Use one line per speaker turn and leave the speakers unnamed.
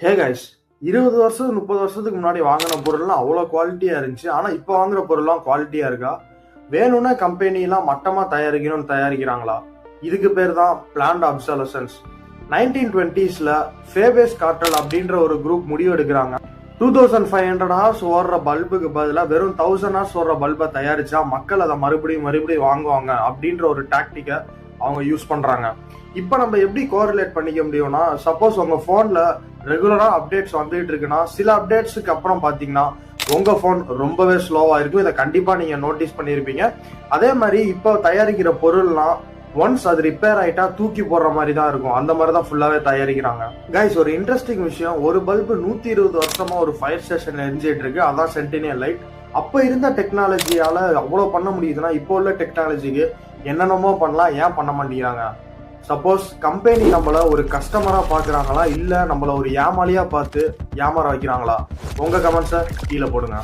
Hey guys, 20 வருஷம் 30 வருஷத்துக்கு முன்னாடி வாங்கின பொருள்லாம் அவ்வளோ குவாலிட்டியா இருந்துச்சு. ஆனா இப்போ வாங்குற பொருள்லாம் குவாலிட்டியா இருக்கா? வேணும்னா கம்பெனிலாம் மட்டமா தயாரிக்கணும்னு தயாரிக்கிறாங்களா? இதுக்கு பேர் தான் பிளான்ட் அப்சலசன்ஸ். 1920ஸ்ல ஃபேபேஸ் கார்டல் அப்படின்ற ஒரு குரூப் முடிவு எடுக்கிறாங்க. 2500 ஹார்ஸ் ஓடுற பல்புக்கு பதிலாக வெறும் 1000 ஹார்ஸ் ஓடுற பல்பை தயாரிச்சா மக்கள் அதை மறுபடியும் வாங்குவாங்க அப்படின்ற ஒரு டாக்டிக்கை அவங்க யூஸ் பண்றாங்க. இப்போ நம்ம எப்படி கோரிலேட் பண்ணிக்க முடியும்னா, சப்போஸ் உங்க போன்ல ரெகுலரா அப்டேட்ஸ் வந்துட்டு இருக்குன்னா, சில அப்டேட்ஸுக்கு அப்புறம் பாத்தீங்கன்னா உங்க போன் ரொம்பவே ஸ்லோவா இருக்கும். இதை கண்டிப்பா நீங்க நோட்டீஸ் பண்ணிருப்பீங்க. அதே மாதிரி இப்போ தயாரிக்கிற பொருள்லாம் ஒன்ஸ் அது ரிப்பேர் ஆயிட்டா தூக்கி போடுற மாதிரி தான் இருக்கும். அந்த மாதிரி தான் ஃபுல்லாவே தயாரிக்கிறாங்க. கைஸ், ஒரு இன்ட்ரெஸ்டிங் விஷயம், ஒரு பல்பு 120 வருஷமா ஒரு ஃபயர் ஸ்டேஷன்ல எரிஞ்சிட்டு இருக்கு. அதான் சென்டினியல் லைட். அப்ப இருந்த டெக்னாலஜியால அவ்வளவு பண்ண முடியுதுன்னா, இப்போ உள்ள டெக்னாலஜிக்கு என்னென்னமோ பண்ணலாம், ஏன் பண்ண மாட்டேங்கிறாங்க? சப்போஸ் கம்பெனி நம்மள ஒரு கஸ்டமரா பாக்குறாங்களா, இல்ல நம்மள ஒரு ஏமாளியா பார்த்து ஏமாற வைக்கிறாங்களா? உங்க கமெண்ட்ஸை கீழே போடுங்க.